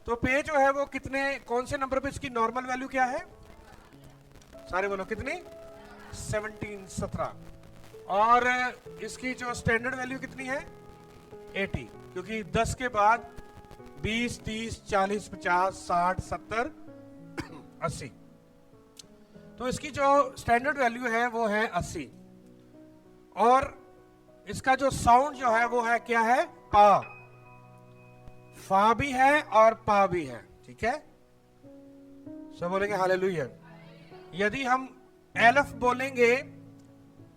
तो पे जो है वो कितने, कौन से नंबर पे इसकी नॉर्मल वैल्यू क्या है? सारे बोलो कितनी? 17 और इसकी जो स्टैंडर्ड वैल्यू कितनी है? 80, क्योंकि 10 के बाद 20, 30, 40, 50, 60, 70, 80। तो इसकी जो स्टैंडर्ड वैल्यू है वो है 80 और इसका जो साउंड जो है वो है क्या है? पा। फा भी है और पा भी है, ठीक है? सब बोलेंगे हालेलुया। यदि हम एलफ बोलेंगे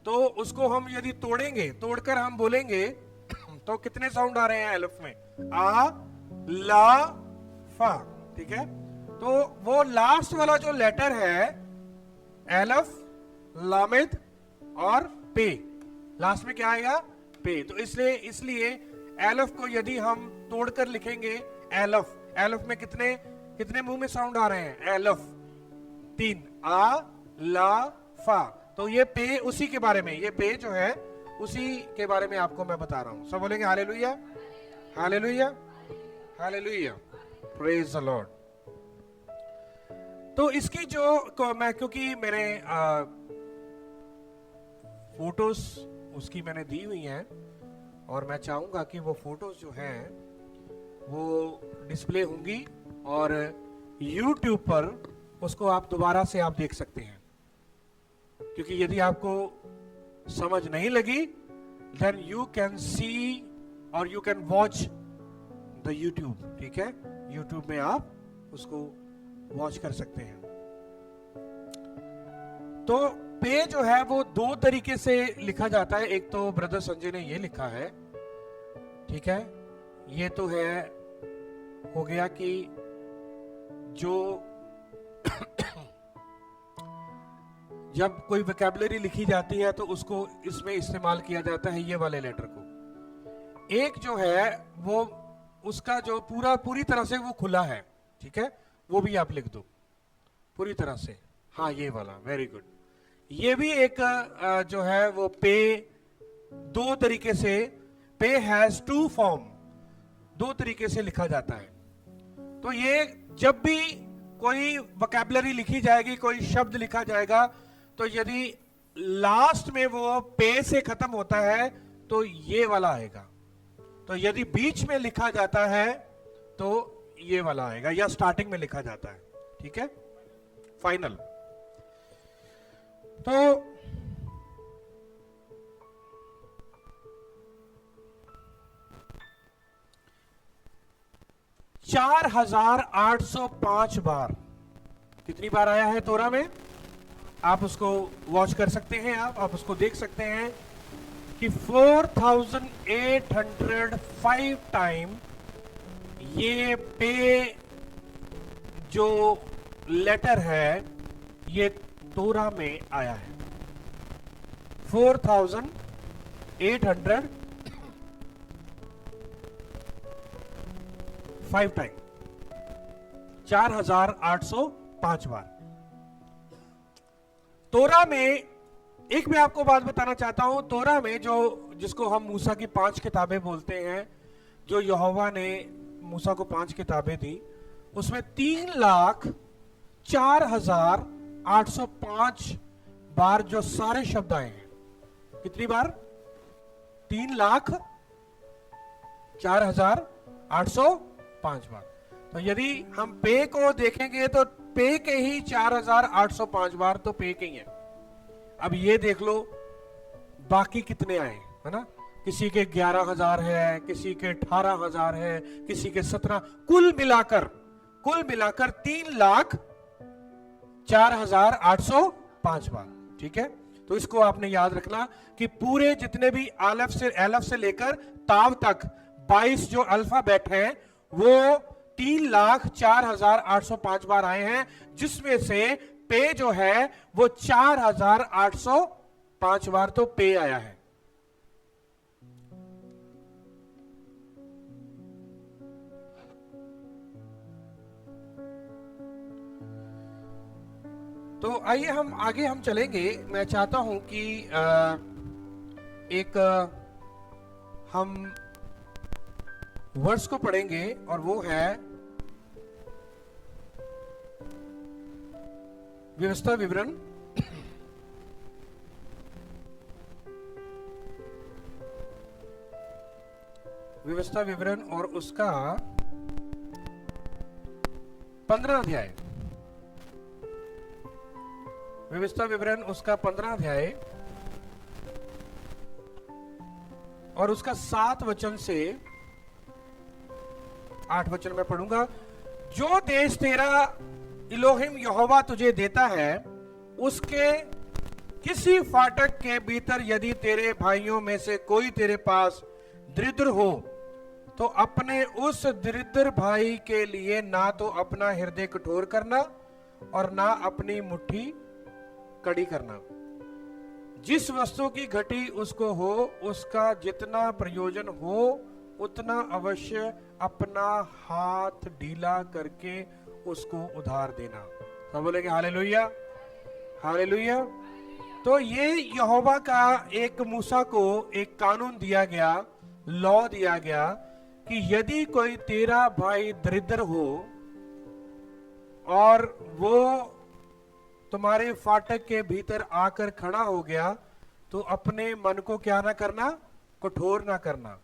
तो उसको हम यदि तोड़ेंगे, तोड़कर हम बोलेंगे तो कितने साउंड आ रहे हैं एलफ में? आ, ला, फा, ठीक है? तो वो लास्ट वाला जो लेटर है एलफ, लामिद और पे, लास्ट में क्या आएगा? पे। तो इसलिए एलफ को यदि हम तोड़कर लिखेंगे एलफ, एलफ में कितने मुंह में साउंड आ रहे हैं? एलफ 3, आ, ला, फा। तो ये पे उसी के बारे में, ये पे जो है उसी के बारे में आपको मैं बता रहा हूं। सब बोलेंगे hallelujah, hallelujah, hallelujah, praise the Lord. तो इसकी जो मैं, क्योंकि मेरे फोटोज उसकी मैंने दी हुई हैं और मैं चाहूंगा कि वो फोटोज जो हैं वो डिस्प्ले होंगी और YouTube पर उसको आप दोबारा से आप देख सकते हैं, क्योंकि यदि आपको समझ नहीं लगी देन यू कैन सी और you can watch the YouTube, ठीक है? YouTube में आप उसको वॉच कर सकते हैं। तो पे जो है वो दो तरीके से लिखा जाता है। एक तो ब्रदर संजय ने ये लिखा है, ठीक है? ये तो है, हो गया कि जो जब कोई वोकैबुलरी लिखी जाती है तो उसको इसमें इस्तेमाल किया जाता है ये वाले लेटर को। एक जो है वो उसका जो पूरी तरह से वो खुला है, ठीक है? वो भी आप लिख दो पूरी तरह से। हाँ, ये वाला, वेरी गुड। ये भी एक जो है वो पे दो तरीके से, पे हैज टू फॉर्म, दो तरीके से लिखा जाता है। तो ये जब भी कोई वोकैबुलरी लिखी जाएगी, कोई शब्द लिखा जाएगा, तो यदि लास्ट में वो पे से खत्म होता है तो ये वाला आएगा। तो यदि बीच में लिखा जाता है तो ये वाला आएगा, या स्टार्टिंग में लिखा जाता है, ठीक है? फाइनल। तो 4805 बार, कितनी बार आया है तोरा में? आप उसको वॉच कर सकते हैं, आप उसको देख सकते हैं कि 4805 टाइम ये पे जो लेटर है ये तोरा में आया है। 4805 टाइम, 4805 बार तोरा में। एक मैं आपको बात बताना चाहता हूं, तोरा में जो, जिसको हम मूसा की 5 किताबें बोलते हैं, जो यहोवा ने मूसा को 5 किताबें दी, उसमें 3,04,805 बार जो सारे शब्द आए हैं। कितनी बार? 3,04,805 बार। तो यदि हम पे को देखेंगे तो पे के ही 4,805 बार तो पे के ही है। अब ये देख लो बाकी कितने आए, है ना? किसी के 11,000 है, किसी के 18,000 है, किसी के 17, कुल मिलाकर 3,04,805 बार, ठीक है? तो इसको आपने याद रखना कि पूरे जितने भी एलफ से लेकर ताव तक 22 जो अल्फाबेट हैं वो 3,04,805 बार आए हैं, जिसमें से पे जो है वो 4,805 बार तो पे आया है। तो आइए हम आगे हम चलेंगे। मैं चाहता हूं कि एक हम वर्ड्स को पढ़ेंगे और वो है व्यवस्था विवरण, व्यवस्था विवरण और उसका 15 अध्याय, व्यवस्था विवरण उसका 15 अध्याय और उसका 7 वचन से 8 वचन में पढ़ूंगा। जो देश तेरा इलोहिम यहोवा तुझे देता है, उसके किसी फाटक के भीतर यदि तेरे भाइयों में से कोई तेरे पास दरिद्र हो, तो अपने उस दरिद्र भाई के लिए ना तो अपना हृदय कठोर करना और ना अपनी मुट्ठी कड़ी करना। जिस वस्तु की घटी उसको हो, उसका जितना प्रयोजन हो उतना अवश्य अपना हाथ ढीला करके उसको उधार देना। सब बोलेंगे हालेलुया, हालेलुया। तो ये यहोवा का एक मूसा को एक कानून दिया गया, लॉ दिया गया कि यदि कोई तेरा भाई दरिद्र हो और वो तुम्हारे फाटक के भीतर आकर खड़ा हो गया, तो अपने मन को क्या ना करना, कठोर ना करना।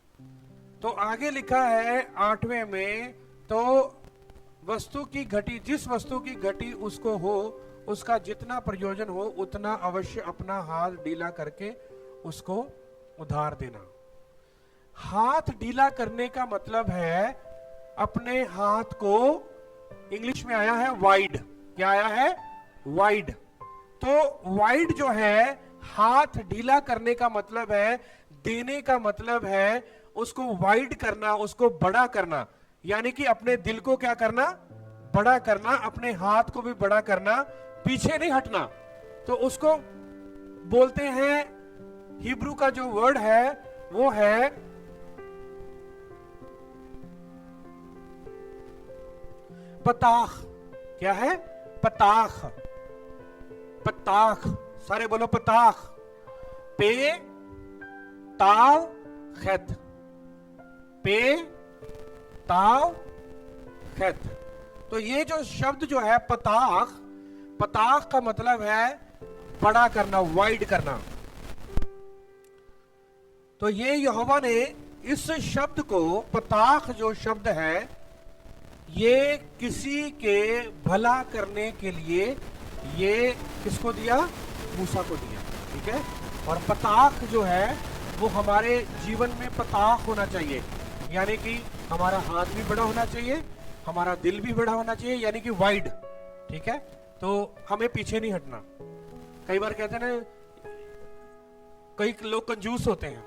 तो आगे लिखा है 8वें में, तो वस्तु की घटी, जिस वस्तु की घटी उसको हो, उसका जितना प्रयोजन हो उतना अवश्य अपना हाथ ढीला करके उसको उधार देना। हाथ ढीला करने का मतलब है अपने हाथ को, इंग्लिश में आया है वाइड, क्या आया है, वाइड। तो वाइड जो है, हाथ ढीला करने का मतलब है, देने का मतलब है उसको वाइड करना, उसको बड़ा करना। यानी कि अपने दिल को क्या करना, बड़ा करना, अपने हाथ को भी बड़ा करना, पीछे नहीं हटना। तो उसको बोलते हैं, हिब्रू का जो वर्ड है वो है पताख। क्या है, पताख, पताख, सारे बोलो पताख। पे ताव खैत, पे ताव खैत। तो ये जो शब्द जो है पताख, पताख का मतलब है बड़ा करना, वाइड करना। तो ये यहोवा ने इस शब्द को, पताख जो शब्द है, ये किसी के भला करने के लिए ये किसको दिया, मूसा को दिया। ठीक है। और पताख जो है वो हमारे जीवन में पताख होना चाहिए, यानी कि हमारा हाथ भी बड़ा होना चाहिए, हमारा दिल भी बड़ा होना चाहिए, यानी कि वाइड। ठीक है। तो हमें पीछे नहीं हटना। कई बार कहते हैं ना, कई लोग कंजूस होते हैं,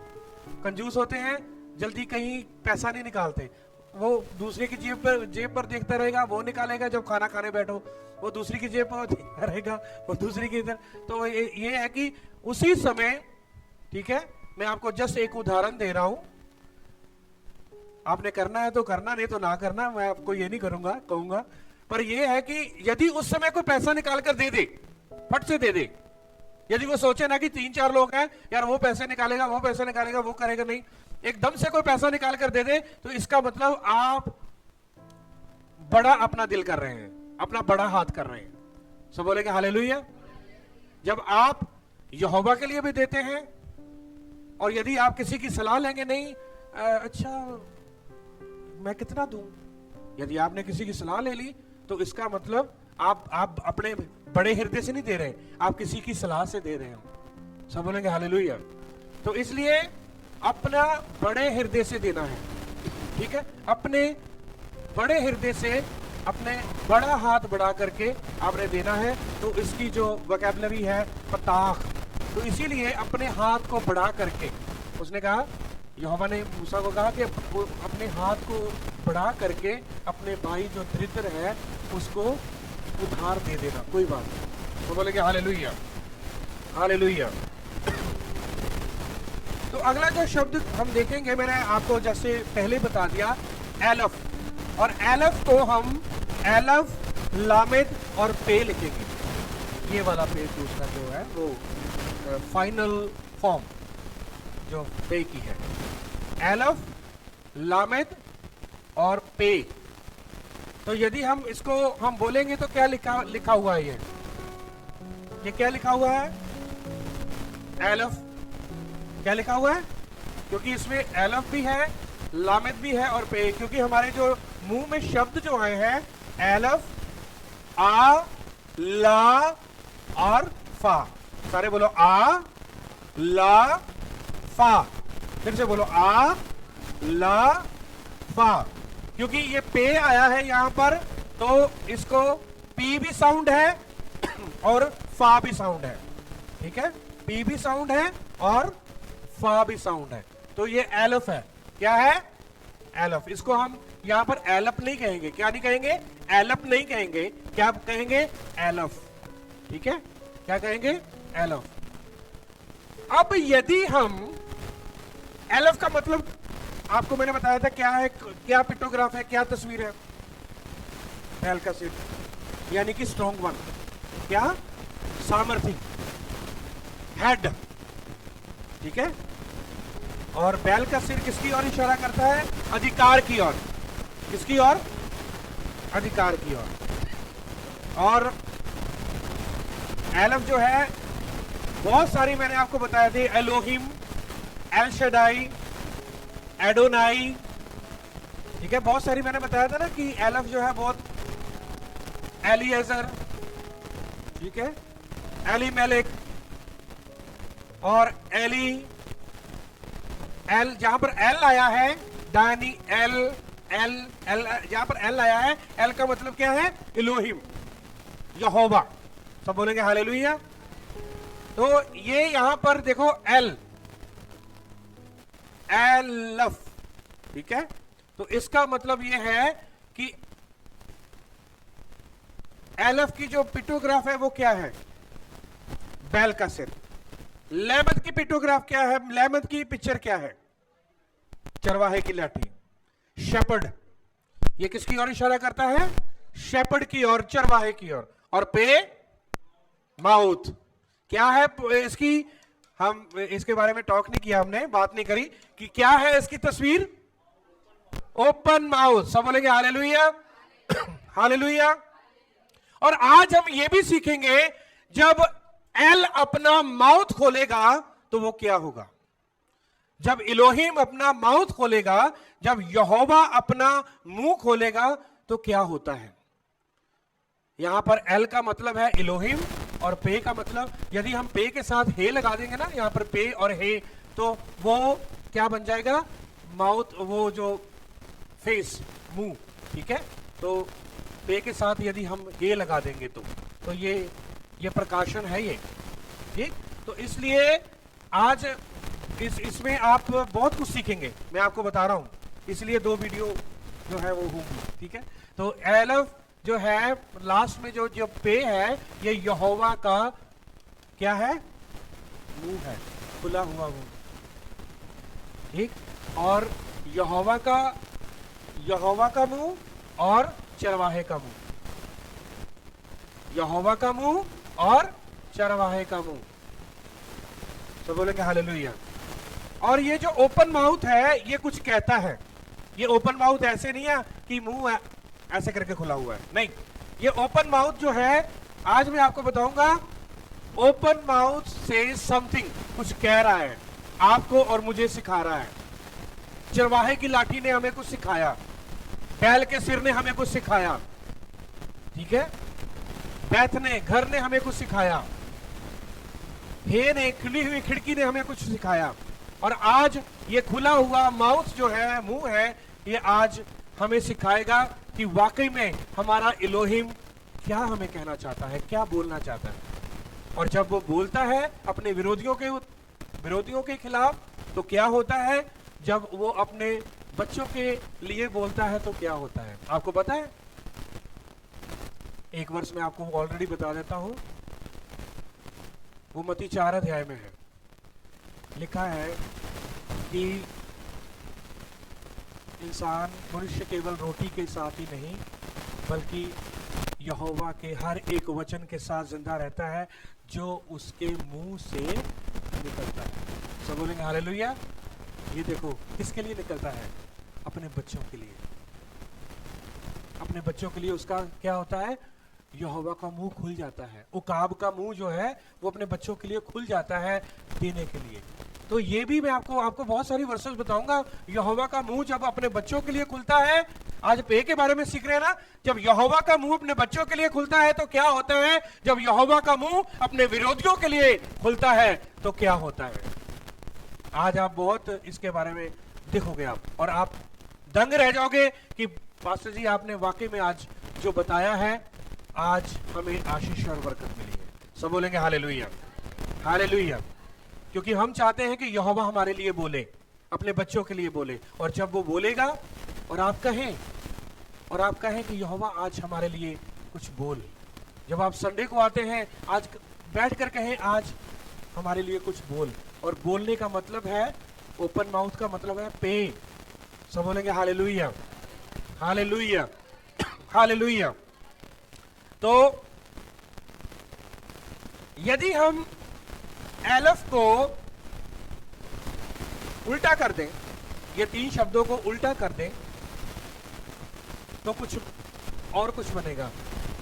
कंजूस होते हैं, जल्दी कहीं पैसा नहीं निकालते। वो दूसरे की जेब पर देखता रहेगा, वो निकालेगा जब खाना खाने बैठो, वो दूसरी की जेब पर देखता रहेगा, वो दूसरी की इधर। तो ये है कि उसी समय, ठीक है, मैं आपको जस्ट एक उदाहरण दे रहा हूं, आपने करना है तो करना, नहीं तो ना करना, मैं आपको ये नहीं करूंगा, कहूंगा। पर ये है कि यदि उस समय कोई पैसा निकाल कर दे दे, फट से दे दे, यदि वो सोचे ना कि 3-4 लोग हैं, यार वो पैसे निकालेगा, वो पैसे निकालेगा, वो करेगा, नहीं, एकदम से कोई पैसा निकाल कर दे दे, तो इसका मतलब आप बड़ा अपना दिल कर रहे हैं, अपना बड़ा हाथ कर रहे हैं। सब बोलेंगे हालेलुया। जब आप यहोवा के लिए भी देते हैं, और यदि आप किसी की सलाह लेंगे, नहीं अच्छा मैं कितना दूं, यदि आपने किसी की सलाह ले ली, तो इसका मतलब आप अपने बड़े हृदय से नहीं दे रहे, आप किसी की सलाह से दे रहे हो। सब बोलेंगे हालेलुया। तो इसलिए अपना बड़े हृदय से देना है। ठीक है। अपने बड़े हृदय से, अपने बड़ा हाथ बढ़ा करके आपने देना है। तो इसकी जो वोकैबुलरी है पताख, तो इसीलिए अपने हाथ को बढ़ा करके, उसने कहा, यहोवा ने मूसा को कहा कि अपने हाथ को बढ़ा करके अपने भाई जो दरिद्र है उसको उधार दे देना, कोई बात नहीं। तो बोलेंगे हालेलुया, हालेलुया। तो अगला जो शब्द हम देखेंगे, मैंने आपको जैसे पहले बता दिया, एलफ। और एलफ को हम एलफ, लामेद और पे लिखेंगे। ये वाला पे दूसरा जो है वो फाइनल फॉर्म जो पे की है, एलफ, लामेद और पे। तो यदि हम इसको हम बोलेंगे तो क्या लिखा हुआ है ये, ये क्या लिखा हुआ है? एलफ। क्या लिखा हुआ है? क्योंकि इसमें एलफ भी है, लामिद भी है और पे, क्योंकि हमारे जो मुंह में शब्द जो आए हैं एलफ, आ, ला और फा। सारे बोलो आ, ला, फा। फिर से बोलो आ, ला, फा। क्योंकि ये पे आया है यहां पर, तो इसको पी भी साउंड है और फा भी साउंड है। ठीक है, पी भी साउंड है और फा भी साउंड है, तो ये एलफ है। क्या है? एलफ। इसको हम यहां पर एलफ नहीं कहेंगे। क्या नहीं कहेंगे? एलफ नहीं कहेंगे। क्या कहेंगे? एलफ। ठीक है, क्या कहेंगे? एलफ। अब यदि हम एलफ का मतलब आपको मैंने बताया था क्या है, क्या पिक्टोग्राफ है, क्या तस्वीर है? बैल का सिर, यानी कि स्ट्रॉन्ग वन। क्या? सामर्थी, हेड। ठीक है, और बैल का सिर किसकी ओर इशारा करता है? अधिकार की ओर। किसकी ओर? अधिकार की ओर। और एलफ जो है बहुत सारी मैंने आपको बताया थी, एलोहिम, एल शदाई, एडोनाई। ठीक है, बहुत सारी मैंने बताया था ना कि एलफ जो है बहुत, एलिएजर, ठीक है, एली मेलिक और एली, एल जहां पर एल आया है, डानी, एल एल एल, जहां पर एल आया है, एल का मतलब क्या है? इलोहिम, यहोवा। सब बोलेंगे हालेलुया। तो ये यहां पर देखो एल, एलफ। ठीक है, तो इसका मतलब ये है कि एलफ की जो पिक्टोग्राफ है वो क्या है? बैल का सिर। लैमद की पिक्टोग्राफ क्या है? लैमद की पिक्चर क्या है? चरवाहे की लाठी, शेपर्ड। ये किसकी ओर इशारा करता है? शेपर्ड की ओर, चरवाहे की ओर। और पे, माउथ। क्या है इसकी? हम इसके बारे में टॉक नहीं किया, हमने बात नहीं करी कि क्या है इसकी तस्वीर। Open mouth. सब बोलेंगे हालेलुया, हालेलुया। और आज हम ये भी सीखेंगे जब एल अपना माउथ खोलेगा तो वो क्या होगा। जब इलोहिम अपना माउथ खोलेगा, जब यहोवा अपना मुंह खोलेगा तो क्या होता है। यहां पर एल का मतलब है इलोहिम और पे का मतलब, यदि हम पे के साथ हे लगा देंगे ना, यहां पर पे और हे, तो वो क्या बन जाएगा? माउथ, वो जो फेस, मुंह। ठीक है, तो पे के साथ यदि हम हे लगा देंगे तो ये प्रकाशन है ये। ठीक, तो इसलिए आज इसमें आप बहुत कुछ सीखेंगे, मैं आपको बता रहा हूं, इसलिए 2 वीडियो जो है वो होंगी। ठीक है, तो एलफ जो है लास्ट में जो पे है, ये यहोवा का क्या है? मुंह है, खुला हुआ मुंह। ठीक, और यहोवा का मुंह और चरवाहे का मुंह। यहोवा का मुंह और चरवाहे का मुंह। तो बोलेंगे हालेलुया। और ये जो ओपन माउथ है ये कुछ कहता है। ये ओपन माउथ ऐसे नहीं है कि मुंह ऐसे करके खुला हुआ है, नहीं। ये ओपन माउथ जो है, आज मैं आपको बताऊंगा, ओपन माउथ से समथिंग, कुछ कह रहा है, आपको और मुझे सिखा रहा है। चरवाहे की लाठी ने हमें कुछ सिखाया, बैल के सिर ने हमें कुछ सिखाया। ठीक है, बैथ ने, घर ने हमें कुछ सिखाया, हे ने, खुली हुई खिड़की ने हमें कुछ सिखाया। और आज ये खुला हुआ माउथ जो है, मुंह है, ये आज हमें सिखाएगा कि वाकई में हमारा इलोहिम क्या हमें कहना चाहता है, क्या बोलना चाहता है। और जब वो बोलता है अपने विरोधियों के खिलाफ, तो क्या होता है। जब वो अपने बच्चों के लिए बोलता है तो क्या होता है, आपको पता है। एक वर्ष में आपको ऑलरेडी बता देता हूं, वो मत्ती 4 अध्याय में है, लिखा है कि इंसान, मनुष्य केवल रोटी के साथ ही नहीं बल्कि यहोवा के हर एक वचन के साथ जिंदा रहता है जो उसके मुंह से निकलता है। सब बोलेंगे हालेलुया। ये देखो किसके लिए निकलता है? अपने बच्चों के लिए। अपने बच्चों के लिए उसका क्या होता है? यहोवा का मुंह खुल जाता है, उकाब का मुंह जो है वो अपने बच्चों के लिए खुल जाता है देने के लिए। तो ये भी मैं आपको बहुत सारी वर्सेस बताऊंगा। यहोवा का मुंह जब अपने बच्चों के लिए खुलता है, आज पे के बारे में सीख रहे हैं ना, जब यहोवा का मुंह अपने बच्चों के लिए खुलता है तो क्या होता है, जब यहोवा का मुंह अपने विरोधियों के लिए खुलता है तो क्या होता है। आज आप बहुत इसके बारे में देखोगे आप, और आप दंग रह जाओगे कि पास्टर जी आपने वाकई में आज जो बताया है, आज हमें आशीष और बरकत मिली है। सब बोलेंगे हालेलुया, हालेलुया। क्योंकि हम चाहते हैं कि यहोवा हमारे लिए बोले, अपने बच्चों के लिए बोले, और जब वो बोलेगा और आप कहें कि यहोवा आज हमारे लिए कुछ बोल। जब आप संडे को आते हैं, आज बैठकर कहें आज हमारे लिए कुछ बोल। और बोलने का मतलब है, ओपन माउथ का मतलब है पे। सब बोलेंगे हालेलुया, हालेलुया, हालेलुया। तो यदि हम एलफ को उल्टा कर दें, ये 3 शब्दों को उल्टा कर दें, तो कुछ बनेगा।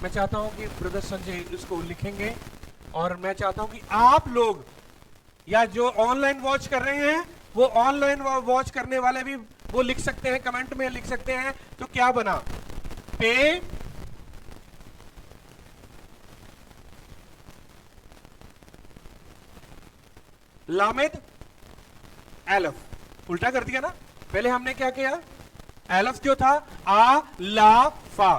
मैं चाहता हूं कि ब्रदर संजय इसको लिखेंगे, और मैं चाहता हूं कि आप लोग या जो ऑनलाइन वॉच कर रहे हैं, वो ऑनलाइन वॉच करने वाले भी वो लिख सकते हैं, कमेंट में लिख सकते हैं। तो क्या बना, पे लामेद एलफ, उल्टा कर दिया ना। पहले हमने क्या किया, एलफ जो था आ ला फा,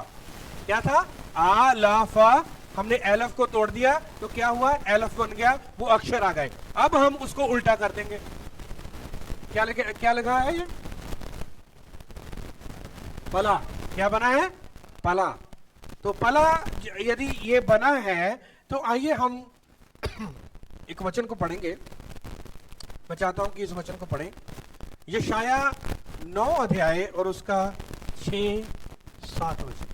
क्या था, आ ला फा, हमने एलफ को तोड़ दिया तो क्या हुआ, एलफ बन गया, वो अक्षर आ गए। अब हम उसको उल्टा कर देंगे। क्या लगा है ये, पला, क्या बना है, पला। तो पला यदि ये बना है तो आइए हम एक वचन को पढ़ेंगे। मैं चाहता हूं कि इस वचन को पढ़ें, यशाया 9 अध्याय और उसका 6-7 वचन,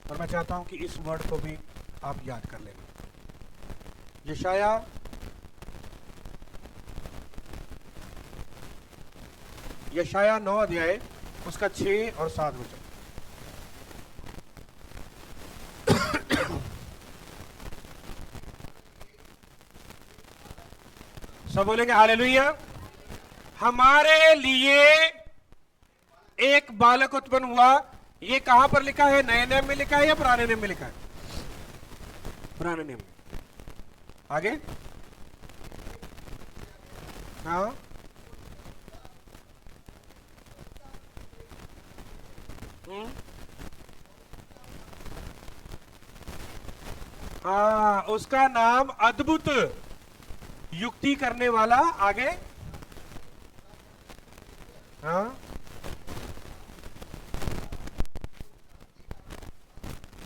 और मैं चाहता हूं कि इस वर्ड को भी आप याद कर लें। यशाया 9 अध्याय उसका 6 और 7 वचन। सब बोलेंगे हालेलुया। हमारे लिए एक बालक उत्पन्न हुआ। ये कहां पर लिखा है, नए नियम में लिखा है या पुराने नियम में लिखा है, पुराने नियम में। आगे, हाँ, हाँ, उसका नाम अद्भुत, युक्ति करने वाला। आगे, हाँ,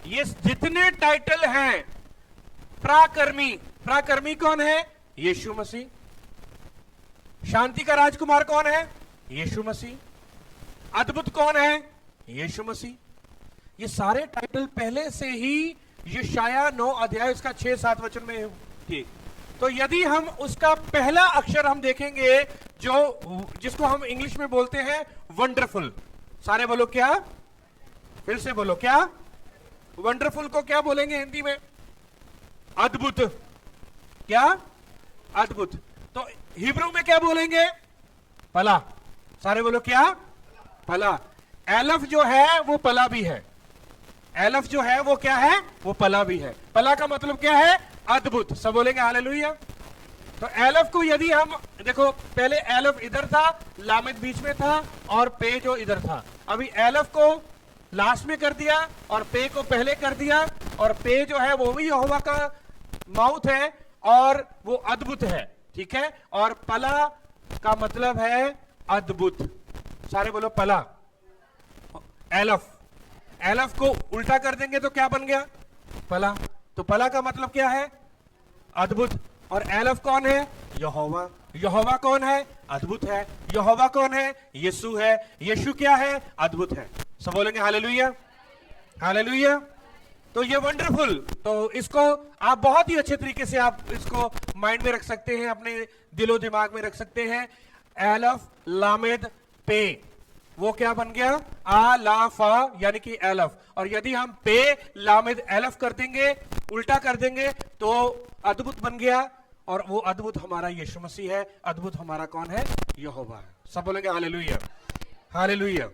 ये जितने टाइटल हैं, पराक्रमी कौन है, यीशु मसीह। शांति का राजकुमार कौन है, यीशु मसीह। अद्भुत कौन है, यीशु मसीह। ये सारे टाइटल पहले से ही यशाया 9 अध्याय उसका 6-7 वचन में थे। तो यदि हम उसका पहला अक्षर हम देखेंगे, जिसको हम इंग्लिश में बोलते हैं वंडरफुल। सारे बोलो क्या, फिर से बोलो क्या, वंडरफुल को क्या बोलेंगे हिंदी में, अद्भुत। क्या, अद्भुत। तो हिब्रू में क्या बोलेंगे, पला। सारे बोलो क्या, पला। एलफ जो है वो पला भी है, एलफ जो है वो क्या है, वो पला भी है। पला का मतलब क्या है, अद्भुत। सब बोलेंगे हालेलुया। तो एलफ को यदि हम देखो, पहले एलफ इधर था, लामेद बीच में था, और पे जो इधर था। अभी एलफ को लास्ट में कर दिया और पे को पहले कर दिया, और पे जो है वो भी यहोवा का माउथ है और वो अद्भुत है, ठीक है। और पला का मतलब है अद्भुत। सारे बोलो पला। एलफ को उल्टा कर देंगे तो क्या बन गया, पला। तो पला का मतलब क्या है, अद्भुत। और एलफ कौन है, यहोवा। यहोवा कौन है, अद्भुत है। यहोवा कौन है, यीशु है। यीशु क्या है, अद्भुत है। सब बोलेंगे हालेलुया, हालेलुया। तो ये वंडरफुल, तो इसको आप बहुत ही अच्छे तरीके से आप इसको माइंड में रख सकते हैं, अपने दिलो दिमाग में रख सकते हैं। एलफ लामेद पे, वो क्या बन गया? आ ला फा यानी कि एलफ। और यदि हम पे लामिद एलफ कर देंगे, उल्टा कर देंगे, तो अद्भुत बन गया। और वो अद्भुत हमारा यीशु मसीह है। अद्भुत हमारा कौन है? यहोवा है। सब बोलेंगे हालेलुया, हालेलुया।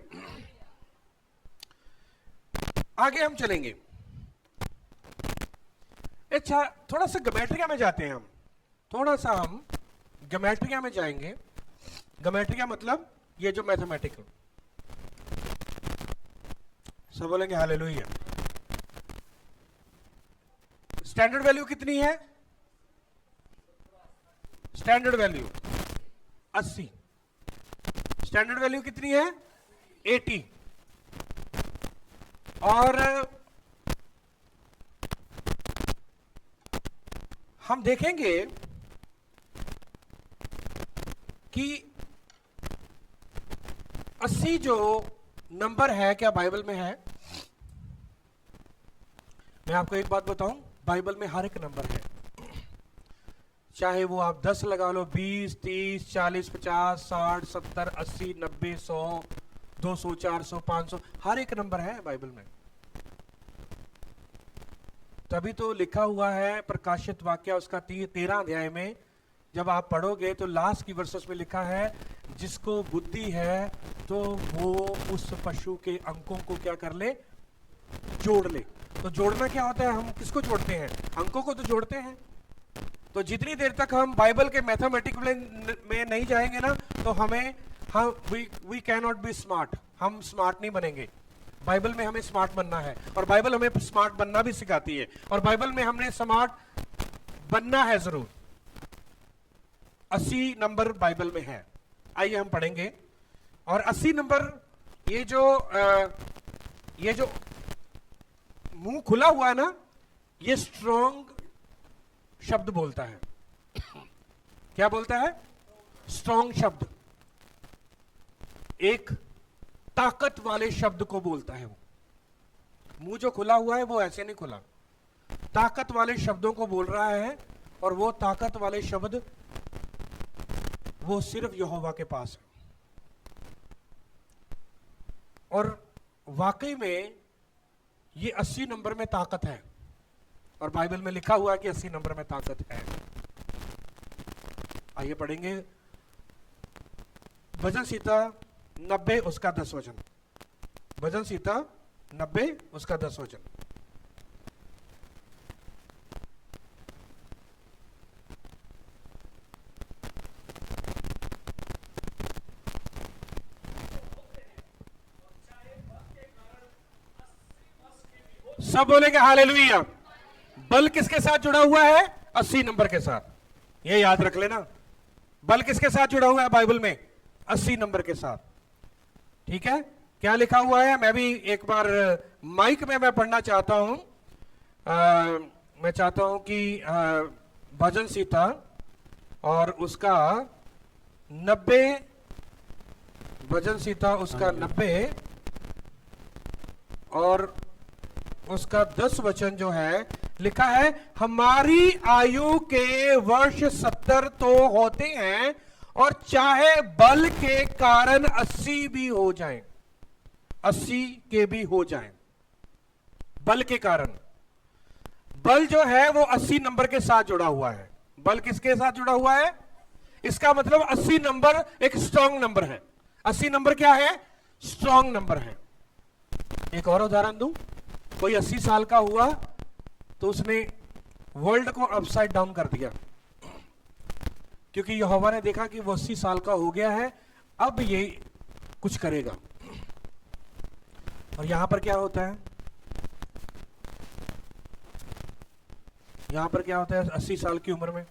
आगे हम चलेंगे। अच्छा, थोड़ा सा गमेट्रिया में जाते हैं हम। थोड़ा सा हम गमेट्रिया में जाएंगे। गमेट्रिया मतलब ये जो मैथमेटिकल, सब बोलेंगे हालेलुया। स्टैंडर्ड वैल्यू कितनी है? Standard value 80। स्टैंडर्ड वैल्यू कितनी है? 80। और हम देखेंगे कि 80 जो नंबर है, क्या बाइबल में है? मैं आपको एक बात बताऊं, बाइबल में हर एक नंबर है। चाहे वो आप 10 लगा लो, 20, 30, 40, 50, 60, 70, 80, 90, 100, 200, 400, 500, हर एक नंबर है बाइबल में। तभी तो लिखा हुआ है प्रकाशित वाक्य उसका 13 अध्याय में, जब आप पढ़ोगे तो लास्ट की वर्सेस में लिखा है, जिसको बुद्धि है तो वो उस पशु के अंकों को क्या कर ले? जोड़ ले। तो जोड़ना क्या होता है? हम किसको जोड़ते हैं? अंकों को तो जोड़ते हैं। तो जितनी देर तक हम बाइबल के मैथमेटिक्स में नहीं जाएंगे ना, तो we can not be smart. हम स्मार्ट नहीं बनेंगे। बाइबल में हमें स्मार्ट बनना है, और बाइबल हमें स्मार्ट बनना भी सिखाती है, और बाइबल में हमने स्मार्ट बनना है जरूर। 80 नंबर बाइबल में है। आइए हम पढ़ेंगे। और 80 नंबर, ये जो मुंह खुला हुआ है ना, ये स्ट्रॉन्ग शब्द बोलता है। क्या बोलता है? स्ट्रॉन्ग शब्द। एक ताकत वाले शब्द को बोलता है वो। मुंह जो खुला हुआ है वो ऐसे नहीं खुला, ताकत वाले शब्दों को बोल रहा है। और वो ताकत वाले शब्द वो सिर्फ यहोवा के पास है। और वाकई में ये 80 नंबर में ताकत है, और बाइबल में लिखा हुआ है कि 80 नंबर में ताकत है। आइए पढ़ेंगे भजन संहिता 90 उसका 10 वचन। भजन संहिता 90 उसका 10 वचन। सब बोलेंगे हालेलुया। बल किसके साथ जुड़ा हुआ है? 80 नंबर के साथ। ये याद रख लेना, बल किसके साथ जुड़ा हुआ है बाइबल में? 80 नंबर के साथ। ठीक है, क्या लिखा हुआ है? मैं भी एक बार माइक में मैं पढ़ना चाहता हूं। मैं चाहता हूं कि भजन संहिता और उसका 90, भजन संहिता उसका 90 और उसका 10 वचन जो है, लिखा है, हमारी आयु के वर्ष 70 तो होते हैं, और चाहे बल के कारण 80 भी हो जाएं, 80 के भी हो जाएं। बल के कारण, बल जो है वो 80 नंबर के साथ जुड़ा हुआ है। बल किसके साथ जुड़ा हुआ है? इसका मतलब 80 नंबर एक स्ट्रॉन्ग नंबर है। 80 नंबर क्या है? स्ट्रॉन्ग नंबर है। एक और उदाहरण दूं। कोई 80 साल का हुआ तो उसने वर्ल्ड को अपसाइड डाउन कर दिया, क्योंकि यहोवा ने देखा कि वो 80 साल का हो गया है, अब ये कुछ करेगा। और यहां पर क्या होता है? यहां पर क्या होता है? 80 साल की उम्र में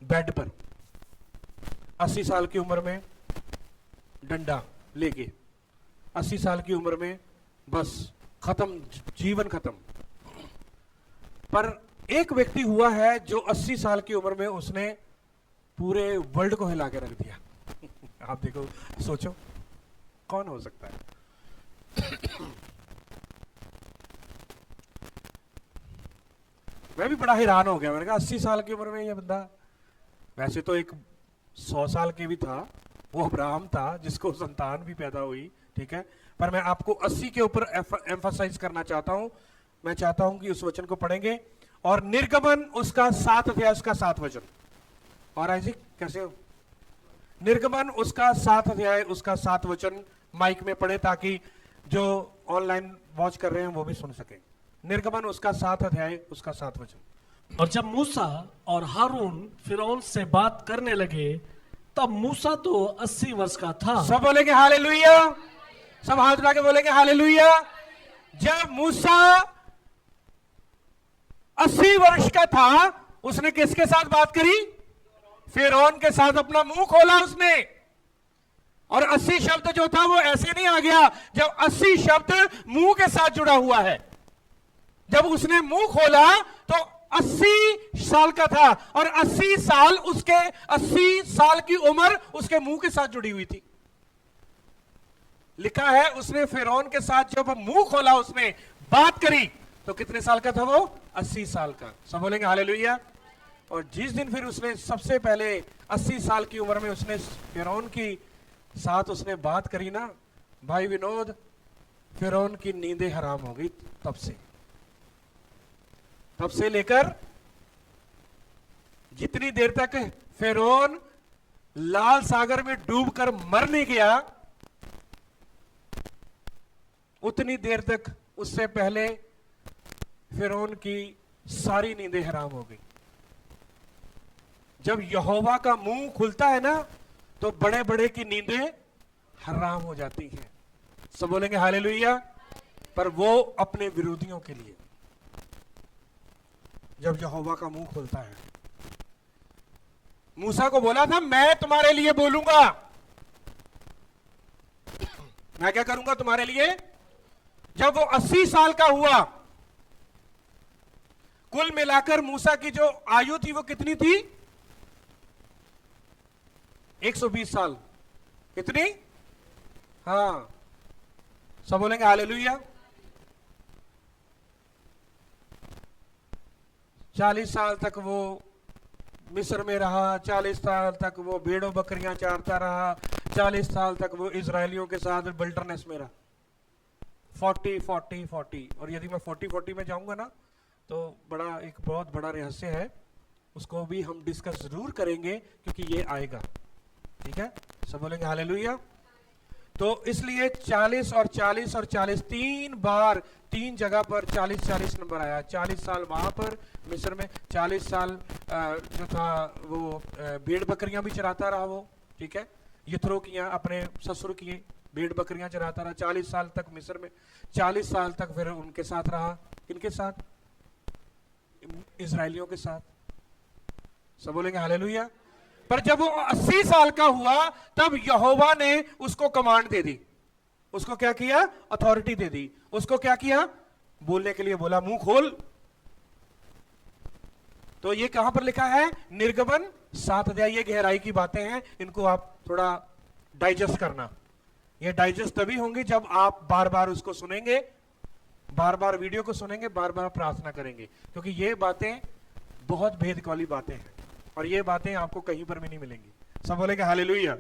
बेड पर, 80 साल की उम्र में डंडा लेके, 80 साल की उम्र में बस खत्म, जीवन खत्म। पर एक व्यक्ति हुआ है जो 80 साल की उम्र में उसने पूरे वर्ल्ड को हिला के रख दिया। आप देखो, सोचो कौन हो सकता है? मैं भी बड़ा हैरान हो गया। मैंने कहा 80 साल की उम्र में ये बंदा, वैसे तो एक 100 साल के भी था, वो अब्राहम था जिसको संतान भी पैदा हुई, ठीक है। पर मैं आपको 80 के ऊपर एम्फसाइज करना चाहता हूं। मैं चाहता हूं कि उस वचन को पढ़ेंगे। और निर्गमन उसका 7 अध्याय उसका 7 वचन। और आइजिक कैसे हो? निर्गमन उसका 7 अध्याय उसका 7 वचन माइक में पढ़े ताकि जो ऑनलाइन वॉच कर रहे हैं वो भी सुन सके। निर्गमन उसका 7 अध्याय उसका 7 वचन। और जब मूसा और हारून फिरौन से बात करने लगे तब मूसा तो 80 वर्ष का था। सब बोलेंगे हालेलुया, सब हाथ उठा के बोलेंगे हालेलुया। जब मूसा 80 वर्ष का था, उसने किसके साथ बात करी? फिरौन के साथ अपना मुंह खोला उसने। और 80 शब्द जो था वो ऐसे नहीं आ गया, जब 80 शब्द मुंह के साथ जुड़ा हुआ है। जब उसने मुंह खोला तो 80 साल का था और 80 साल उसके 80 साल की उम्र उसके मुंह के साथ जुड़ी हुई थी। लिखा है उसने फिरौन के साथ जब मुंह खोला, उसने बात करी, तो कितने साल का था वो? 80 साल का। सब बोलेंगे हालेलुया। और जिस दिन फिर उसने सबसे पहले 80 साल की उम्र में उसने फिरौन की साथ उसने बात करी ना, भाई विनोद, फिरौन की नींदें हराम हो गई। तब से लेकर जितनी देर तक फिरौन लाल सागर में डूबकर मर नहीं गया, उतनी देर तक उससे पहले फिरौन की सारी नींदें हराम हो गई। जब यहोवा का मुंह खुलता है ना, तो बड़े बड़े की नींदें हराम हो जाती हैं। सब बोलेंगे हालेलुया। पर वो अपने विरोधियों के लिए, जब यहोवा का मुंह खुलता है। मूसा को बोला था मैं तुम्हारे लिए बोलूंगा, मैं क्या करूंगा तुम्हारे लिए। जब वो 80 साल का हुआ, कुल मिलाकर मूसा की जो आयु थी वो कितनी थी? 120 साल। कितनी? हाँ, सब बोलेंगे हालेलुया। 40 साल तक वो मिस्र में रहा, 40 साल तक वो भेड़ों बकरियां चारता रहा, 40 साल तक वो इजरायलियों के साथ विल्डरनेस में रहा। 40 और यदि मैं 40 में जाऊंगा ना, तो एक बहुत बड़ा रहस्य है, उसको भी हम डिस्कस जरूर करेंगे क्योंकि ये आएगा, ठीक है। सब बोलेंगे हालेलुया। तो इसलिए 40 और 40 और 40 3 बार 3 जगह पर 40 नंबर आया। 40 साल वहां पर मिस्र में, 40 साल जो था वो भेड़ बकरियां भी चराता रहा वो, ठीक है। यथरो किया, अपने ससुर की भेड़ बकरियां चराता रहा 40 साल तक मिस्र में। 40 साल तक फिर उनके साथ रहा, किनके साथ? इजरायलियों के साथ। सब बोलेंगे हालेलुया। पर जब वो 80 साल का हुआ, तब यहोवा ने उसको कमांड दे दी। उसको क्या किया? अथॉरिटी दे दी। उसको क्या किया? बोलने के लिए बोला, मुंह खोल। तो ये कहां पर लिखा है? निर्गमन 7 अध्याय। ये गहराई की बातें हैं, इनको आप थोड़ा डाइजेस्ट करना। ये डाइजेस्ट तभी होंगी जब आप बार बार उसको सुनेंगे, बार बार वीडियो को सुनेंगे, बार बार प्रार्थना करेंगे, क्योंकि ये बातें बहुत भेद वाली बातें हैं और ये बातें आपको कहीं पर भी नहीं मिलेंगी। सब बोलेंगे हालेलुया,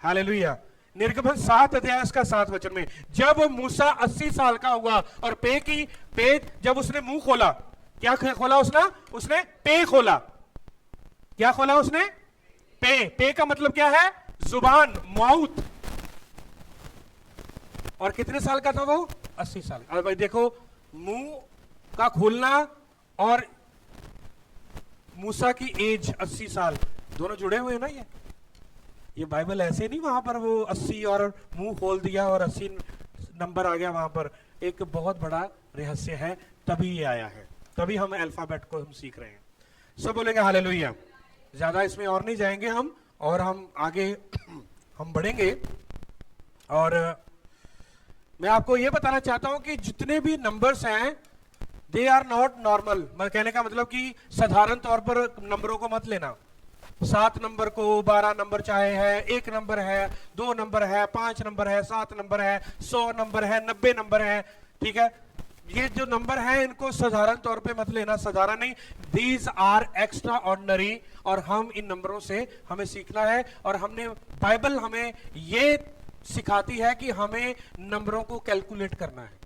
हालेलुया। निर्गमन 7 अध्याय का 7 वचन में, जब मूसा 80 साल का हुआ और पे जब उसने मुंह खोला, क्या खोला उसने पे खोला। क्या खोला उसने? पे का मतलब क्या है? जुबान, माउथ। और कितने साल का था वो? 80 साल। अब भाई देखो, मुंह का खोलना और मूसा की एज 80 साल दोनों जुड़े हुए हैं ना। ये बाइबल ऐसे नहीं, वहां पर वो 80 और मुंह खोल दिया और 80 नंबर आ गया। वहां पर एक बहुत बड़ा रहस्य है, तभी ये आया है, तभी हम अल्फाबेट को हम सीख रहे हैं। सब बोलेंगे हालेलुया। ज्यादा इसमें और नहीं जाएंगे हम, और हम आगे हम बढ़ेंगे। और मैं आपको ये बताना चाहता हूं कि जितने भी नंबर्स हैं, दे आर नॉट नॉर्मल। मैं कहने का मतलब कि साधारण तौर पर नंबरों को मत लेना। 7 नंबर को 12 नंबर चाहे है, 1 नंबर है, 2 नंबर है, 5 नंबर है, 7 नंबर है, 100 नंबर है, 90 नंबर है, ठीक है। ये जो नंबर है इनको साधारण तौर पे मत लेना, साधारण नहीं, दीज आर एक्स्ट्रा ऑर्डिनरी, और हम इन नंबरों से हमें सीखना है। और हमने बाइबल हमें ये सिखाती है कि हमें नंबरों को कैलकुलेट करना है।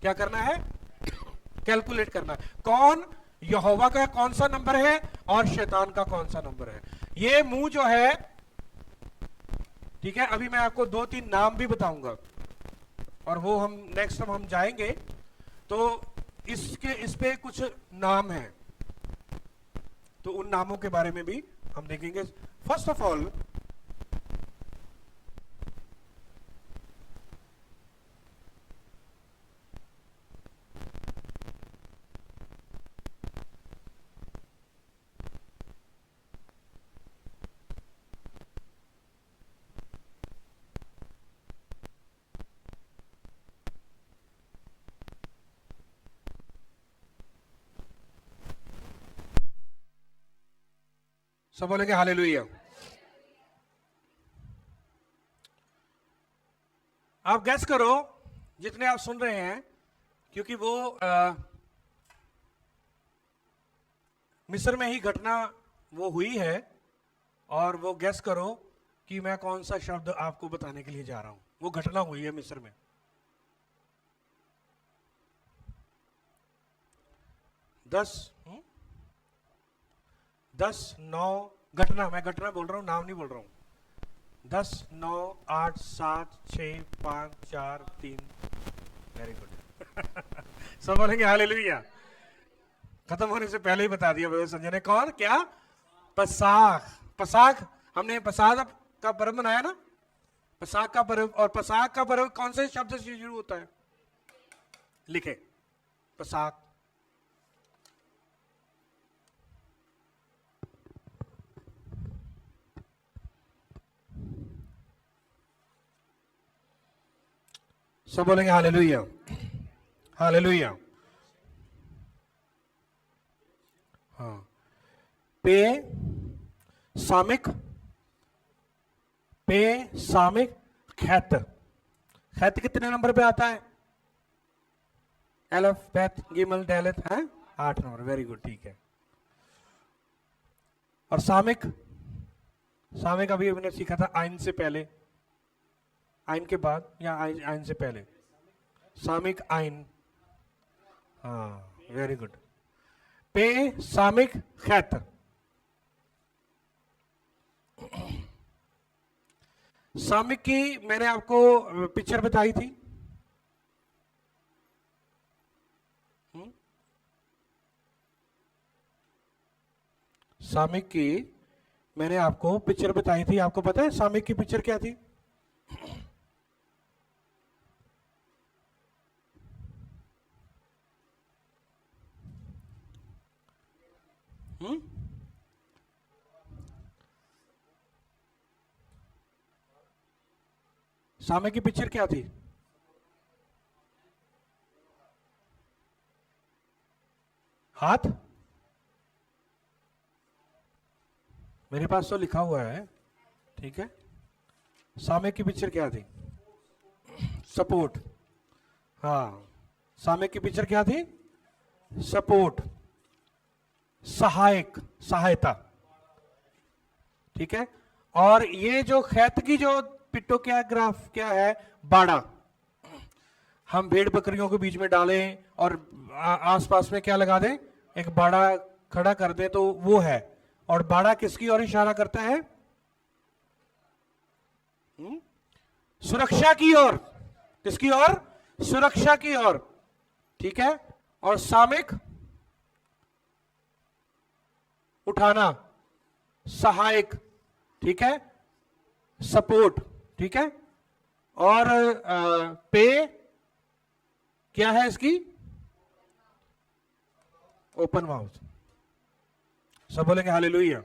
क्या करना है? कैलकुलेट करना है। कौन? यहोवा का कौन सा नंबर है और शैतान का कौन सा नंबर है। ये मुंह जो है, ठीक है, अभी मैं आपको 2-3 नाम भी बताऊंगा, और वो हम नेक्स्ट टाइम हम जाएंगे तो इस पे कुछ नाम हैं, तो उन नामों के बारे में भी हम देखेंगे। फर्स्ट ऑफ ऑल, सब बोलेंगे हालेलुया। आप गैस करो जितने आप सुन रहे हैं, क्योंकि वो मिस्र में ही घटना वो हुई है, और वो गैस करो कि मैं कौन सा शब्द आपको बताने के लिए जा रहा हूं। वो घटना हुई है मिस्र में। 10-9 घटना, मैं घटना बोल रहा हूं, नाम नहीं बोल रहा हूं। 10, 9, 8, 7, 6, 5, 4, 3। Very good. सब बोलेंगे हालेलुया। खत्म होने से पहले ही बता दिया भाई संजय ने। कौन? क्या? पसाख। पसाख, हमने पसाख का पर्व मनाया ना, पसाख का पर्व। और पसाख का पर्व कौन से शब्द से शुरू होता है? लिखे, पसाख। सब बोलेंगे हालेलुया, हालेलुया। हाँ, पे सामिक, पे सामिक, खैत। खैत कितने नंबर पे आता है? अलफ, बैत, गिमल, डेलत है 8 नंबर। वेरी गुड, ठीक है। और सामिक, सामिक अभी हमने सीखा था आइन से पहले, आइन के बाद या आइन से पहले? सामिक, आइन। हाँ, वेरी गुड। पे सामिक खैत। सामिक की मैंने आपको पिक्चर बताई थी। सामिक की मैंने आपको पिक्चर बताई थी। आपको पता है सामिक की पिक्चर क्या थी? सामिक की पिक्चर क्या थी? हाथ। मेरे पास तो लिखा हुआ है, ठीक है। सामिक की पिक्चर क्या थी? सपोर्ट। हाँ, सामिक की पिक्चर क्या थी? सपोर्ट, सहायक, सहायता, ठीक है। और ये जो खैत की जो पिट्टो क्या ग्राफ क्या है? बाड़ा। हम भेड़ बकरियों के बीच में डालें और आसपास में क्या लगा दें? एक बाड़ा खड़ा कर दें, तो वो है। और बाड़ा किसकी ओर इशारा करता है? सुरक्षा की ओर। किसकी ओर? सुरक्षा की ओर, ठीक है। और सामिक, उठाना, सहायक, ठीक है, सपोर्ट, ठीक है। और पे क्या है इसकी? Open mouth. सब बोलेंगे हालेलुया।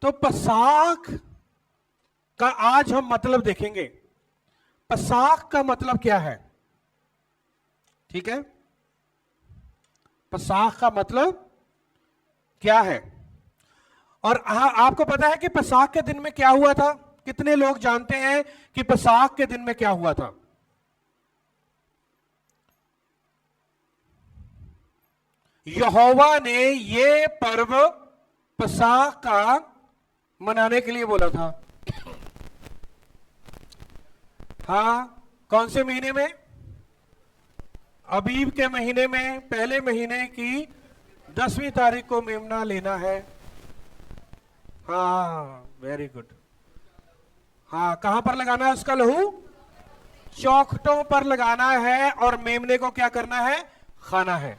तो पसाख का आज हम मतलब देखेंगे। पसाख का मतलब क्या है? ठीक है, पसाख का मतलब क्या है? और आपको पता है कि पसाख के दिन में क्या हुआ था? कितने लोग जानते हैं कि पसाख के दिन में क्या हुआ था? यहोवा ने ये पर्व पसाह का मनाने के लिए बोला था। हाँ, कौन से महीने में? अबीब के महीने में, पहले महीने की 10वीं तारीख को मेमना लेना है। हाँ, वेरी गुड। हाँ, कहां पर लगाना है उसका लहू? चौखटों पर लगाना है, और मेमने को क्या करना है? खाना है।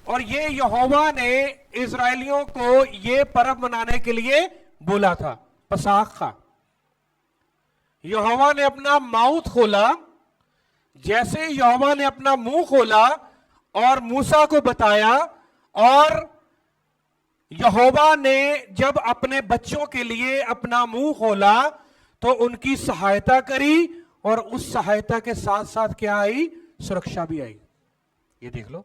और ये यहोवा ने इजरायलियों को ये पर्व मनाने के लिए बोला था, पसाह का। यहोवा ने अपना माउथ खोला, जैसे यहोवा ने अपना मुंह खोला और मूसा को बताया, और यहोवा ने जब अपने बच्चों के लिए अपना मुंह खोला तो उनकी सहायता करी, और उस सहायता के साथ साथ क्या आई? सुरक्षा भी आई। ये देख लो,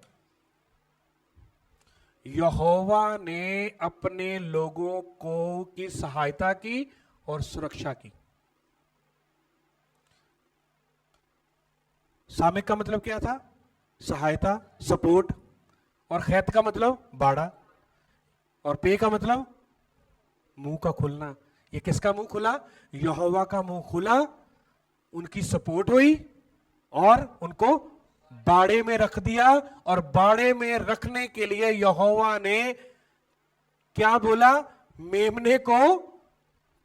यहोवा ने अपने लोगों को की सहायता की और सुरक्षा की। सामिक का मतलब क्या था? सहायता, सपोर्ट। और खैत का मतलब बाड़ा। और पे का मतलब मुंह का खुलना। ये किसका मुंह खुला? यहोवा का मुंह खुला, उनकी सपोर्ट हुई और उनको बाड़े में रख दिया। और बाड़े में रखने के लिए यहोवा ने क्या बोला? मेमने को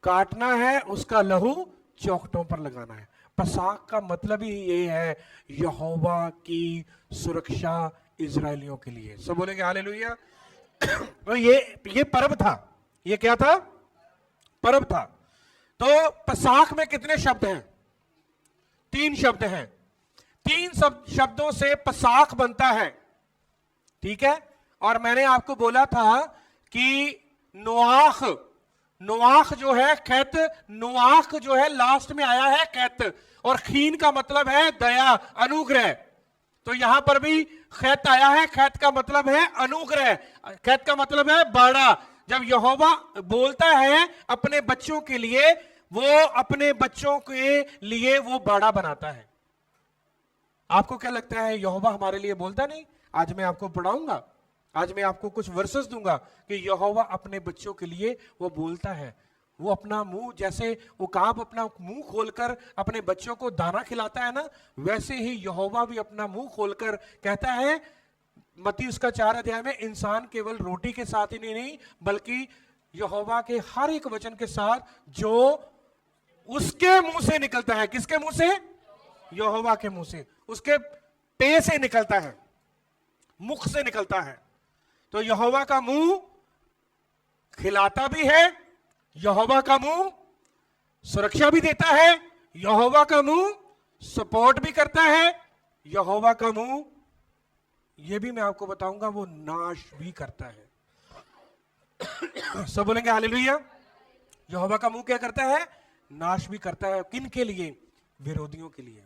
काटना है, उसका लहू चौखटों पर लगाना है। पसाह का मतलब ही ये है, यहोवा की सुरक्षा इजरायलियों के लिए। सब बोलेंगे हालेलुया। तो ये पर्व था। ये क्या था? पर्व था। तो पसाह में कितने शब्द हैं? 3 शब्द हैं। 3 शब्दों से पसाह बनता है, ठीक है। और मैंने आपको बोला था कि नोआख, नोआख जो है खैत, नोआख जो है लास्ट में आया है खैत, और खीन का मतलब है दया, अनुग्रह। तो यहां पर भी खैत आया है, खैत का मतलब है अनुग्रह, खैत का मतलब है बाड़ा। जब यहोवा बोलता है अपने बच्चों के लिए, वो अपने बच्चों के लिए वो बाड़ा बनाता है। आपको क्या लगता है यहोवा हमारे लिए बोलता नहीं? आज मैं आपको पढ़ाऊंगा, आज मैं आपको कुछ वर्सेस दूंगा कि यहोवा अपने बच्चों के लिए वो बोलता है। वो अपना मुंह, जैसे उकाब अपना मुंह खोलकर अपने बच्चों को दाना खिलाता है ना, वैसे ही यहोवा भी अपना मुंह खोलकर कहता है, मत्ती उसका 4 अध्याय में, इंसान केवल रोटी के साथ ही नहीं बल्कि यहोवा के हर एक वचन के साथ जो उसके मुंह से निकलता है। किसके मुंह से? यहोवा के मुंह से, उसके पे से निकलता है, मुख से निकलता है। तो यहोवा का मुंह खिलाता भी है, यहोवा का मुंह सुरक्षा भी देता है, यहोवा का मुंह सपोर्ट भी करता है, यहोवा का मुंह, यह भी मैं आपको बताऊंगा, वो नाश भी करता है। सब बोलेंगे हालेलुया। यहोवा का मुंह क्या करता है? नाश भी करता है। किन के लिए? विरोधियों के लिए।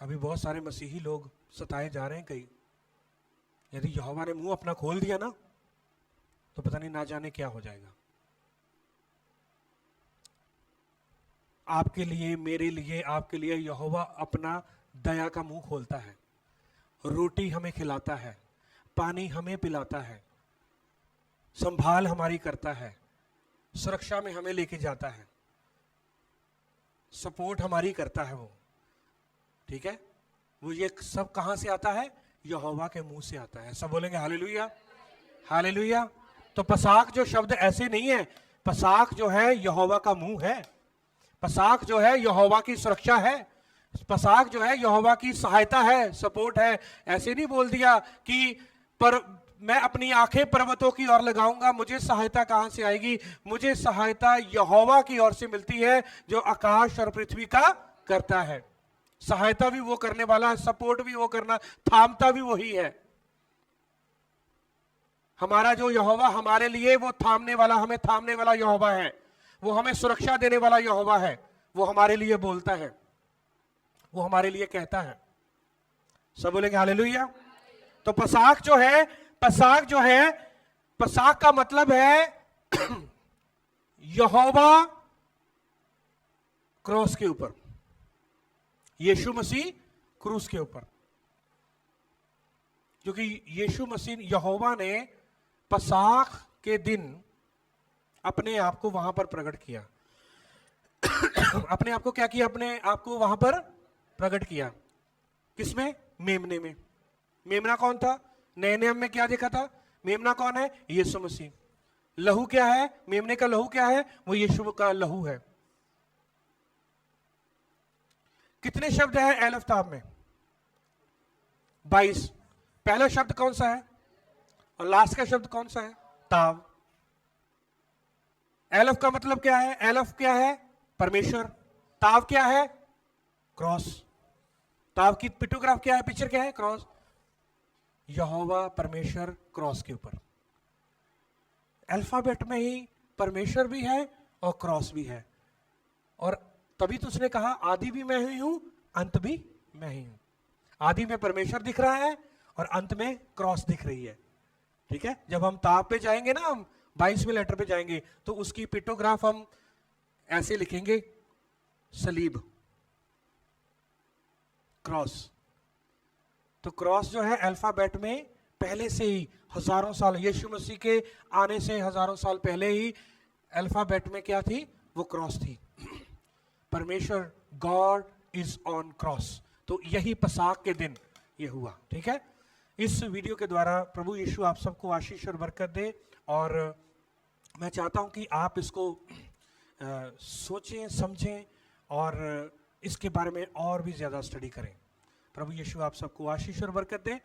अभी बहुत सारे मसीही लोग सताए जा रहे हैं कई। यदि यहोवा ने मुंह अपना खोल दिया ना, तो पता नहीं ना जाने क्या हो जाएगा। आपके लिए, मेरे लिए, आपके लिए यहोवा अपना दया का मुंह खोलता है। रोटी हमें खिलाता है, पानी हमें पिलाता है, संभाल हमारी करता है, सुरक्षा में हमें लेके जाता है, सपोर्ट हमारी करता है वो, ठीक है। वो ये सब कहां से आता है? यहोवा के मुंह से आता है। सब बोलेंगे हालेलुया, हालेलुया। तो पसाख जो शब्द ऐसे नहीं है, पसाख जो है यहोवा का मुंह है, पसाख जो है यहोवा की सुरक्षा है, पसाख जो है यहोवा की सहायता है, सपोर्ट है। ऐसे नहीं बोल दिया कि पर मैं अपनी आंखें पर्वतों की ओर लगाऊंगा, मुझे सहायता कहां से आएगी? मुझे सहायता यहोवा की ओर से मिलती है, जो आकाश और पृथ्वी का करता है। सहायता भी वो करने वाला है, सपोर्ट भी वो करना, थामता भी वही है। हमारा जो यहोवा हमारे लिए वो थामने वाला, हमें थामने वाला यहोवा है, वो हमें सुरक्षा देने वाला यहोवा है। वो हमारे लिए बोलता है, वो हमारे लिए कहता है। सब बोलेंगे हालेलुया। तो पसाख जो है, पसाख जो है, पसाख का मतलब है यहोवा क्रॉस के ऊपर, यीशु मसीह क्रूस के ऊपर, क्योंकि यीशु मसीह यहोवा ने पसाख के दिन अपने आप को वहां पर प्रकट किया। अपने आप को क्या किया? अपने आप को वहां पर प्रकट किया। किसमें? मेमने में। मेमना कौन था? नए नियम में क्या देखा था? मेमना कौन है? यीशु मसीह। लहू क्या है? मेमने का लहू क्या है? वो यीशु का लहू है। कितने शब्द है एल अफ्ताब में? 22। पहला शब्द कौन सा है और लास्ट का शब्द कौन सा है? ताव। एलफ का मतलब क्या है? एलफ क्या है? परमेश्वर। ताव क्या है? क्रॉस। ताव की पिक्टोग्राफ क्या है? पिक्चर क्या है? क्रॉस। यहोवा परमेश्वर क्रॉस के ऊपर। अल्फाबेट में ही परमेश्वर भी है और क्रॉस भी है। और तभी तो उसने कहा आदि भी मैं ही हूं, अंत भी मैं ही हूं। आदि में परमेश्वर दिख रहा है और अंत में क्रॉस दिख रही है। ठीक है, जब हम ताप पे जाएंगे ना, हम 22वें लेटर पे जाएंगे, तो उसकी पिक्टोग्राफ हम ऐसे लिखेंगे, सलीब, क्रॉस। तो क्रॉस जो है अल्फाबेट में पहले से ही हजारों साल, यीशु मसीह के आने से हजारों साल पहले ही अल्फाबेट में क्या थी? वो क्रॉस थी। परमेश्वर, गॉड इज ऑन क्रॉस। तो यही पसाख के दिन ये हुआ। ठीक है, इस वीडियो के द्वारा प्रभु यीशु आप सबको आशीष और बरकत दे। और मैं चाहता हूं कि आप इसको सोचें, समझें और इसके बारे में और भी ज्यादा स्टडी करें। प्रभु यीशु आप सबको आशीष और बरकत दे।